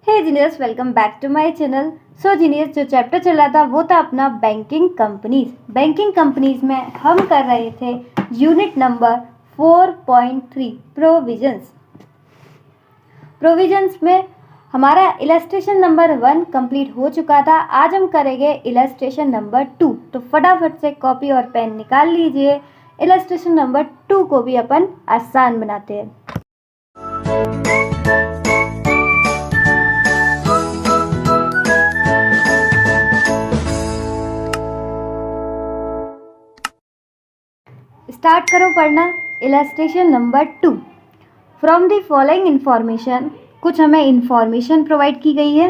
Hey genius, welcome back to my channel. So genius, जो chapter चल रहा था वो था अपना बैंकिंग कंपनीज। बैंकिंग कंपनीज में हम कर रहे थे यूनिट नंबर 4.3 प्रोविजंस। प्रोविजंस में हमारा इलस्ट्रेशन नंबर 1 कंप्लीट हो चुका था। आज हम करेंगे इलस्ट्रेशन नंबर 2। तो फटाफट से कॉपी और पेन निकाल लीजिए। इलस्ट्रेशन नंबर 2 को भी अपन आसान बनाते हैं। स्टार्ट करो पढ़ना। Illustration number 2। From the following information, कुछ हमें इंफॉर्मेशन प्रोवाइड की गई है।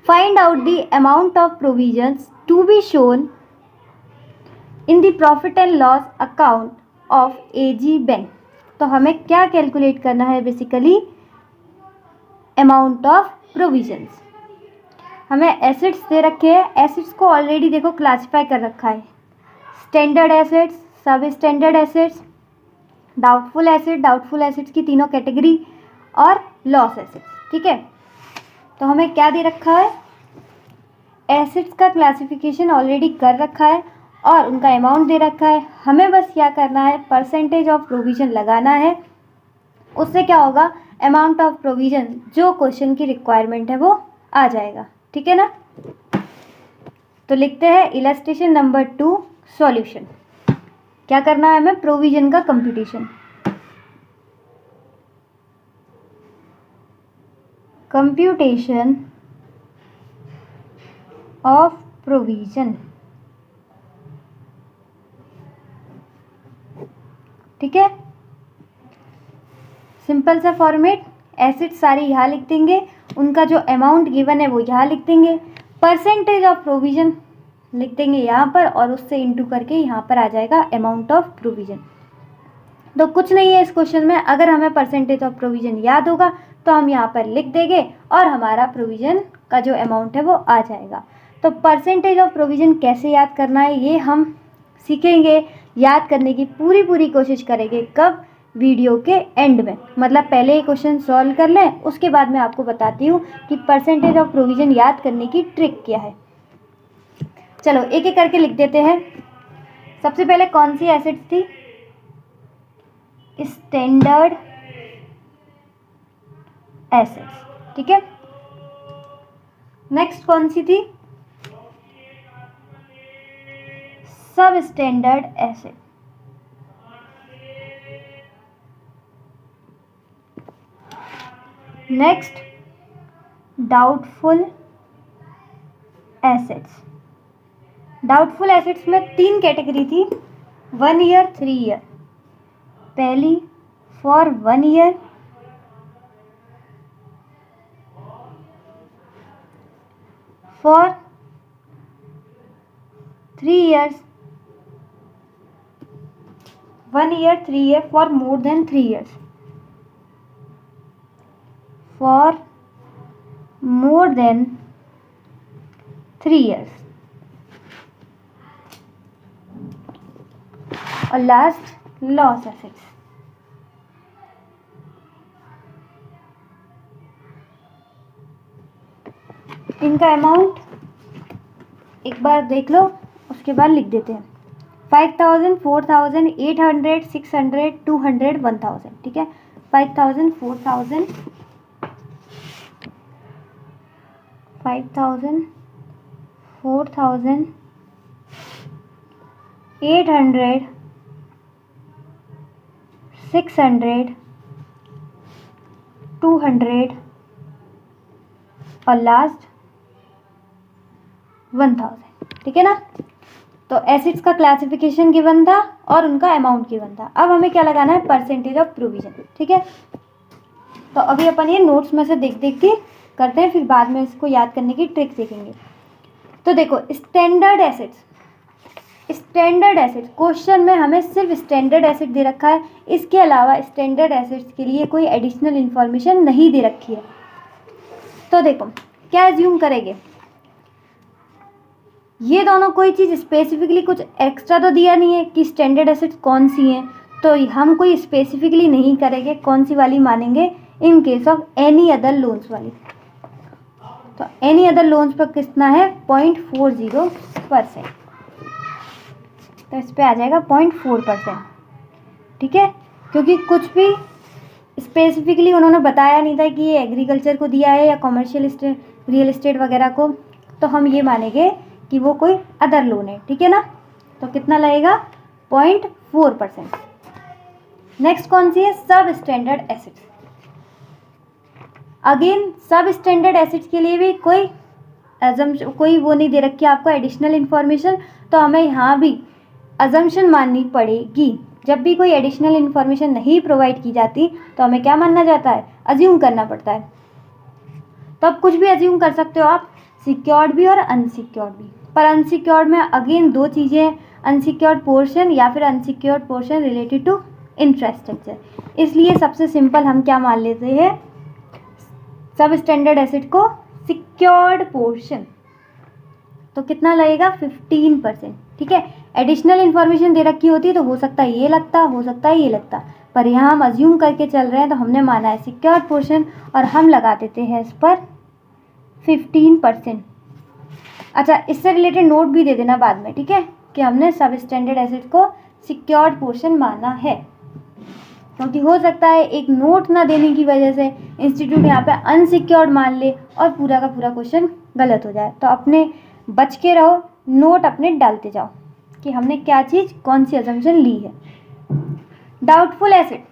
Find out the amount of provisions to be shown in the profit and loss account of AG bank. तो हमें क्या कैलकुलेट करना है? Basically amount of provisions. हमें एसेट्स दे रखे हैं। एसेट्स को ऑलरेडी देखो क्लासिफाई कर रखा है। स्टैंडर्ड एसेट्स, सब स्टैंडर्ड एसेट्स, डाउटफुल एसेट्स की तीनों कैटेगरी, और लॉस एसेट्स। ठीक है, तो हमें क्या दे रखा है? एसेट्स का क्लासिफिकेशन ऑलरेडी कर रखा है और उनका अमाउंट दे रखा है। हमें बस क्या करना है? परसेंटेज ऑफ प्रोविजन लगाना है। उससे क्या होगा? अमाउंट ऑफ प्रोविजन जो क्वेश्चन की रिक्वायरमेंट है वो आ जाएगा। ठीक है ना? तो लिखते हैं इलस्ट्रेशन नंबर 2 सॉल्यूशन। क्या करना है हमें? प्रोविजन का कंप्यूटेशन। Computation of provision. ठीक है, सिंपल सा फॉर्मेट। एसेट सारी यहाँ लिख देंगे, उनका जो अमाउंट गिवन है वो यहाँ लिख देंगे, परसेंटेज ऑफ प्रोविजन लिख देंगे यहाँ पर, और उससे इंटू करके यहाँ पर आ जाएगा अमाउंट ऑफ प्रोविजन। तो कुछ नहीं है इस क्वेश्चन में। अगर हमें परसेंटेज ऑफ प्रोविजन याद होगा तो हम यहाँ पर लिख देंगे और हमारा प्रोविजन का जो अमाउंट है वो आ जाएगा। तो परसेंटेज ऑफ प्रोविजन कैसे याद करना है ये हम सीखेंगे। याद करने की पूरी कोशिश करेंगे। कब? वीडियो के एंड में। मतलब पहले ये क्वेश्चन सॉल्व कर लें, उसके बाद मैं आपको बताती हूँ कि परसेंटेज ऑफ प्रोविजन याद करने की ट्रिक क्या है। चलो एक एक करके लिख देते हैं। सबसे पहले कौन सी एसेट्स थी? Standard assets. ठीक है, नेक्स्ट कौन सी थी? सब standard asset. Next doubtful assets. Doubtful assets में 3 कैटेगरी थी, 1 ईयर 3 ईयर। पहली for 1 year, for 3 years, 1 year 3 year for more than 3 years, for more than 3 years, और लास्ट लॉस एसेट्स। इनका अमाउंट एक बार देख लो, उसके बाद लिख देते हैं। 5000, 4000, 800, 600, 200, 1000। ठीक है, 5000, 4000, 5000, 4000, 800, 600, 200 और लास्ट 1000। ठीक है ना? तो एसेट्स का क्लासिफिकेशन गिवन था और उनका अमाउंट गिवन था। अब हमें क्या लगाना है? Percentage of provision. ठीक है, तो अभी अपन ये नोट्स में से देख के करते हैं, फिर बाद में इसको याद करने की ट्रिक सीखेंगे। तो देखो, standard assets. Standard assets question में हमें सिर्फ स्टैंडर्ड एसेट दे रखा है। इसके अलावा स्टैंडर्ड एसेट्स के लिए कोई एडिशनल इन्फॉर्मेशन नहीं दे रखी है। तो देखो क्या एज्यूम करेंगे? ये दोनों कोई चीज़ स्पेसिफिकली कुछ एक्स्ट्रा तो दिया नहीं है कि स्टैंडर्ड एसेट्स कौन सी हैं, तो हम कोई स्पेसिफिकली नहीं करेंगे कौन सी वाली मानेंगे, in case of any other loans वाली। तो एनी अदर लोन्स पर कितना है 0.40%, तो इस पे आ जाएगा 0.4%। ठीक है, क्योंकि कुछ भी स्पेसिफिकली उन्होंने बताया नहीं था कि ये एग्रीकल्चर को दिया है या कॉमर्शियल रियल एस्टेट वगैरह को, तो हम ये मानेंगे कि वो कोई अदर लोन है। ठीक है ना, तो कितना लगेगा 0.4%। नेक्स्ट कौन सी है, सब स्टैंडर्ड एसेट्स। अगेन सब स्टैंडर्ड एसेट्स के लिए भी कोई वो नहीं दे रखी है आपको एडिशनल इन्फॉर्मेशन, तो हमें यहाँ भी अजम्पशन माननी पड़ेगी। जब भी कोई एडिशनल इन्फॉर्मेशन नहीं प्रोवाइड की जाती तो हमें क्या मानना जाता है, अज्यूम करना पड़ता है। तो अब कुछ भी अज्यूम कर सकते हो आप, सिक्योर्ड भी और अनसिक्योर्ड भी। पर अनसिक्योर्ड में अगेन दो चीज़ें हैं, अनसिक्योर्ड पोर्शन या फिर unsecured portion related to infrastructure. इसलिए सबसे सिंपल हम क्या मान लेते हैं, सब स्टैंडर्ड एसेट को सिक्योर्ड पोर्शन, तो कितना लगेगा 15%। ठीक है, एडिशनल इन्फॉर्मेशन दे रखी होती है तो हो सकता है ये लगता, हो सकता है ये लगता, पर यहाँ हम अज्यूम करके चल रहे हैं तो हमने माना है सिक्योर्ड पोर्शन और हम लगा देते हैं इस पर 15%। अच्छा, इससे रिलेटेड नोट भी दे देना बाद में, ठीक है, कि हमने सब स्टैंडर्ड एसेट को सिक्योर्ड पोर्शन माना है, क्योंकि हो सकता है एक नोट ना देने की वजह से इंस्टीट्यूट यहाँ पे अनसिक्योर्ड मान ले और पूरा का पूरा क्वेश्चन गलत हो जाए। तो अपने बच के रहो, नोट अपने डालते जाओ कि हमने क्या चीज़ कौन सी अजम्पशन ली है। डाउटफुल एसेट,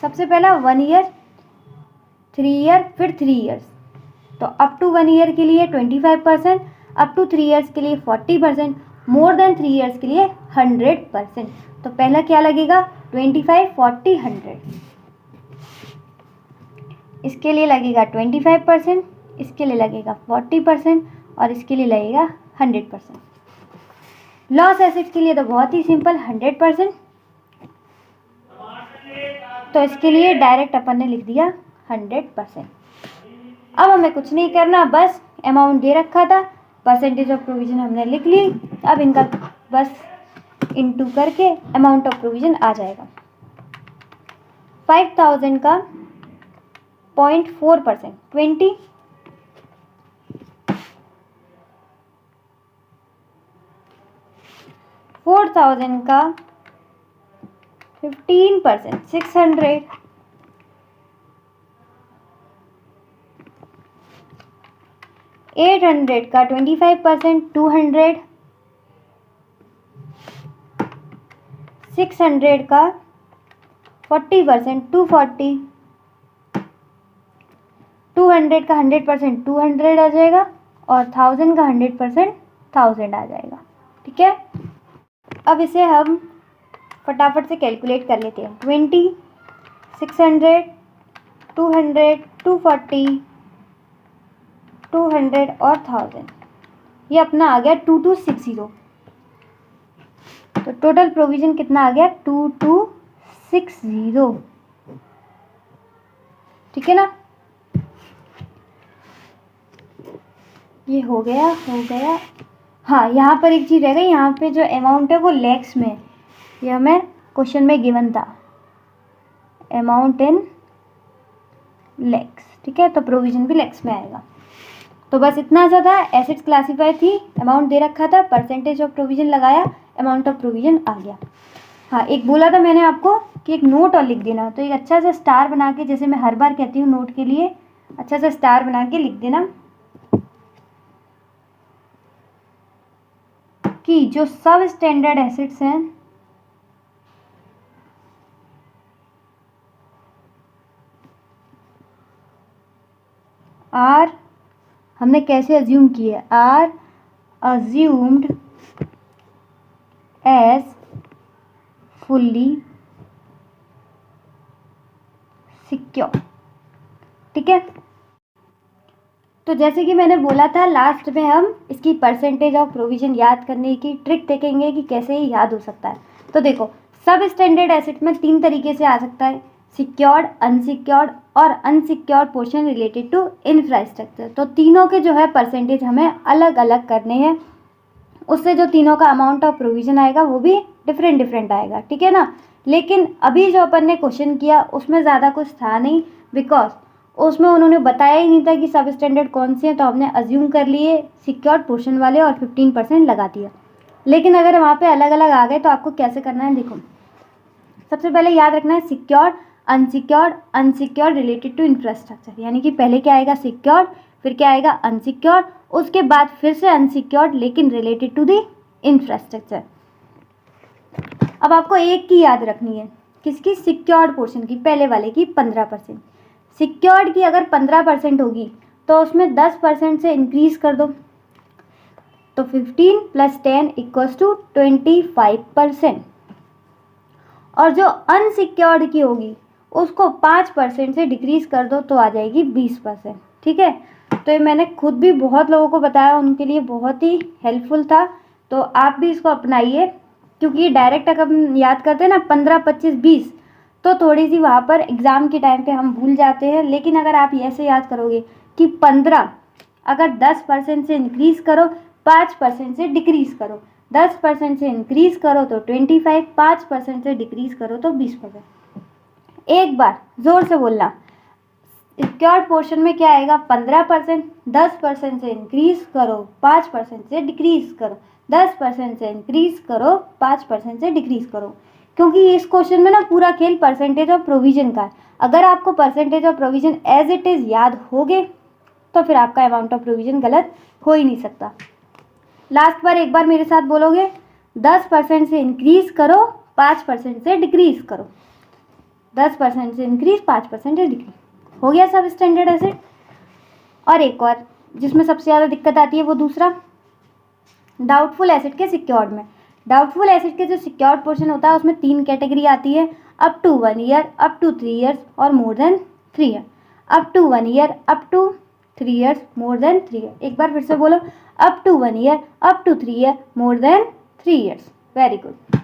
सबसे पहला 1 ईयर, 3 ईयर, फिर 3 ईयर्स। तो अप टू 1 ईयर के लिए 25%, अप टू 3 ईयर्स के लिए 40%, मोर देन 3 ईयर्स के लिए 100%। तो पहला क्या लगेगा 25, 40, 100। इसके लिए लगेगा 25%, इसके लिए लगेगा 40% और इसके लिए लगेगा 100%। लॉस एसेट के लिए तो बहुत ही सिंपल 100%, तो इसके लिए डायरेक्ट अपन ने लिख दिया 100%। अब हमें कुछ नहीं करना, बस अमाउंट दे रखा था, परसेंटेज ऑफ प्रोविजन हमने लिख ली, अब इनका बस इनटू करके अमाउंट ऑफ प्रोविजन आ जाएगा। 5000 का 0.4% 20, 4000 का 15% 600, 800 का 25% 200, 600 का 40% 240, 200 का 100% 200 आ जाएगा और 1000 का 100% 1000 आ जाएगा। ठीक है, अब इसे हम फटाफट से कैलकुलेट कर लेते हैं। 20, 600, 200, 240, 200 और 1000, ये अपना आ गया 2260। तो टोटल प्रोविजन कितना आ गया 2260। ठीक है ना, ये हो गया। हाँ, यहाँ पर एक चीज़ रह गई, यहाँ पे जो अमाउंट है वो लैक्स में, ये हमें क्वेश्चन में गिवन था, अमाउंट इन लैक्स। ठीक है, तो प्रोविजन भी लैक्स में आएगा। तो बस इतना सा था, एसेट्स क्लासीफाई थी, अमाउंट दे रखा था, परसेंटेज ऑफ प्रोविजन लगाया, अमाउंट ऑफ प्रोविजन आ गया। हाँ, एक बोला था मैंने आपको कि एक नोट और लिख देना, तो एक अच्छा सा स्टार बना के, जैसे मैं हर बार कहती हूँ नोट के लिए, अच्छा सा स्टार बना के लिख देना कि जो सब स्टैंडर्ड एसेट्स हैं आर, हमने कैसे अज्यूम किए, are assumed as fully secure. ठीक है, तो जैसे कि मैंने बोला था, लास्ट में हम इसकी परसेंटेज ऑफ प्रोविजन याद करने की ट्रिक देखेंगे कि कैसे ये याद हो सकता है। तो देखो, सब स्टैंडर्ड एसेट में 3 तरीके से आ सकता है, सिक्योर्ड, अनसिक्योर्ड और unsecured portion related to infrastructure. तो तीनों के जो है परसेंटेज हमें अलग अलग करने हैं, उससे जो तीनों का अमाउंट ऑफ प्रोविजन आएगा वो भी डिफरेंट आएगा। ठीक है ना, लेकिन अभी जो अपन ने क्वेश्चन किया उसमें ज़्यादा कुछ था नहीं, बिकॉज उसमें उन्होंने बताया ही नहीं था कि सब स्टैंडर्ड कौन से हैं, तो हमने अज्यूम कर लिए सिक्योर्ड पोर्शन वाले और 15% लगा दिया। लेकिन अगर वहाँ पे अलग अलग आ गए तो आपको कैसे करना है, देखो सबसे पहले याद रखना है secured, unsecured, unsecured related to infrastructure, यानी कि पहले क्या आएगा सिक्योर्ड, फिर क्या आएगा अनसिक्योर्ड, उसके बाद फिर से अनसिक्योर्ड लेकिन रिलेटेड टू द इंफ्रास्ट्रक्चर। अब आपको एक की याद रखनी है, किसकी, सिक्योर्ड पोर्शन की, पहले वाले की 15%। सिक्योर्ड की अगर 15% होगी तो उसमें 10% से इंक्रीज कर दो, तो 15 + 10 = 25%। और जो अनसिक्योर्ड की होगी उसको 5% से डिक्रीज कर दो तो आ जाएगी 20%। ठीक है, तो ये मैंने खुद भी बहुत लोगों को बताया, उनके लिए बहुत ही हेल्पफुल था, तो आप भी इसको अपनाइए, क्योंकि डायरेक्ट अगर हम याद करते हैं ना 15, 25, 20 तो थोड़ी सी वहाँ पर एग्ज़ाम के टाइम पे हम भूल जाते हैं। लेकिन अगर आप ऐसे याद करोगे कि 15 अगर 10% से इंक्रीज़ करो, 5% से डिक्रीज़ करो, 10% से इंक्रीज़ करो तो 25, 5% से डिक्रीज़ करो तो 20%। एक बार ज़ोर से बोलना, सिक्योर्ड पोर्शन में क्या आएगा 15%, 10% से इंक्रीज़ करो, 5% से डिक्रीज़ करो, 10% से इंक्रीज़ करो, 5% से डिक्रीज़ करो। क्योंकि इस क्वेश्चन में ना पूरा खेल परसेंटेज ऑफ प्रोविजन का है। अगर आपको percentage of provision as it is याद होगे तो फिर आपका अमाउंट ऑफ प्रोविजन गलत हो ही नहीं सकता। लास्ट बार एक बार मेरे साथ बोलोगे, 10% से इंक्रीज़ करो, 5% से डिक्रीज़ करो, 10% से इंक्रीज़, 5% से डिक्रीज। हो गया सब स्टैंडर्ड एसिड। और एक और जिसमें सबसे ज़्यादा दिक्कत आती है वो दूसरा, डाउटफुल एसिड के सिक्योर्ड में। डाउटफुल एसिड के जो सिक्योर्ड पोर्शन होता है उसमें 3 कैटेगरी आती है, up to 1 year, up to 3 years और more than 3 year. Up to 1 year, up to 3 years, more than 3 year. एक बार फिर से बोलो, up to 1 year, up to 3 year, more than 3 years. Very good.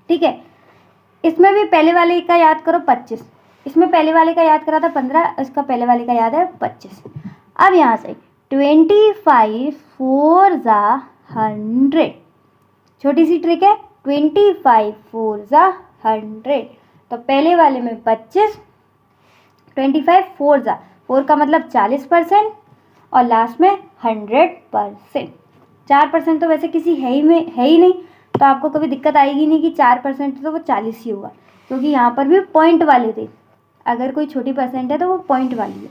ठीक है, इसमें भी पहले वाले का याद करो 25, इसमें पहले वाले का याद करा था 15, इसका पहले वाले का याद है 25। अब यहाँ से 25 4 ज़ा 100, छोटी सी ट्रिक है, 25 4 ज़ा 100। तो पहले वाले में 25, 25 4 ज़ा, 4 का मतलब 40% और लास्ट में 100%। 4% तो वैसे किसी है ही नहीं, तो आपको कभी दिक्कत आएगी नहीं कि 4% तो वो 40 ही होगा, क्योंकि यहाँ पर भी पॉइंट वाले थे। अगर कोई छोटी परसेंट है तो वो पॉइंट वाली है।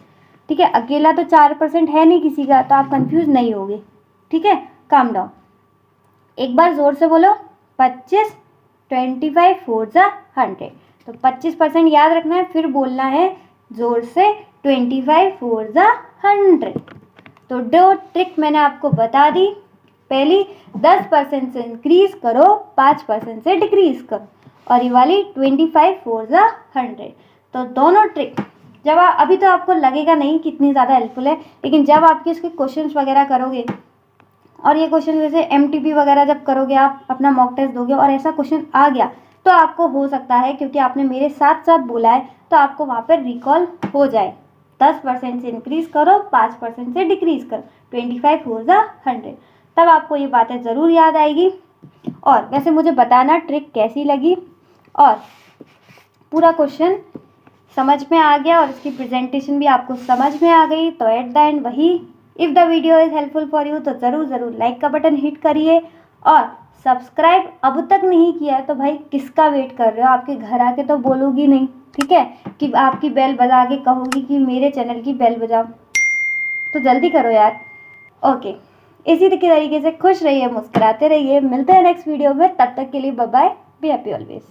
ठीक है, अकेला तो 4% है नहीं किसी का, तो आप कंफ्यूज नहीं होगे। ठीक है, काम डाउन। एक बार ज़ोर से बोलो, 25 25 4 ज़ा 100। तो 25% याद रखना है, फिर बोलना है ज़ोर से 25 4 ज़ा 100। तो दो ट्रिक मैंने आपको बता दी। पहली 10% से इंक्रीज़ करो, 5% से डिक्रीज़ करो, और ये वाली 25 4 ज़ा 100। तो दोनों ट्रिक जब अभी तो आपको लगेगा नहीं कितनी ज़्यादा हेल्पफुल है, लेकिन जब आपके इसके क्वेश्चंस वगैरह करोगे और ये क्वेश्चन जैसे MTP वगैरह जब करोगे, आप अपना मॉक टेस्ट दोगे और ऐसा क्वेश्चन आ गया तो आपको हो सकता है, क्योंकि आपने मेरे साथ साथ बोला है, तो आपको वहाँ पर रिकॉल हो जाए। 10% से इंक्रीज़ करो, 5% से डिक्रीज़ करो, 25 4 ज़ा 100, तब आपको ये बातें ज़रूर याद आएगी। और वैसे मुझे बताना ट्रिक कैसी लगी और पूरा क्वेश्चन समझ में आ गया और इसकी प्रेजेंटेशन भी आपको समझ में आ गई। तो एट द एंड वही, if the video is helpful for you तो ज़रूर लाइक का बटन हिट करिए, और सब्सक्राइब अब तक नहीं किया है तो भाई किसका वेट कर रहे हो, आपके घर आके तो बोलोगी नहीं, ठीक है, कि आपकी बेल बजा के कहोगी कि मेरे चैनल की बेल बजाओ, तो जल्दी करो यार। ओके, इसी तरीके से खुश रहिए, मुस्कुराते रहिए, मिलते हैं नेक्स्ट वीडियो में, तब तक के लिए bye bye, be happy always.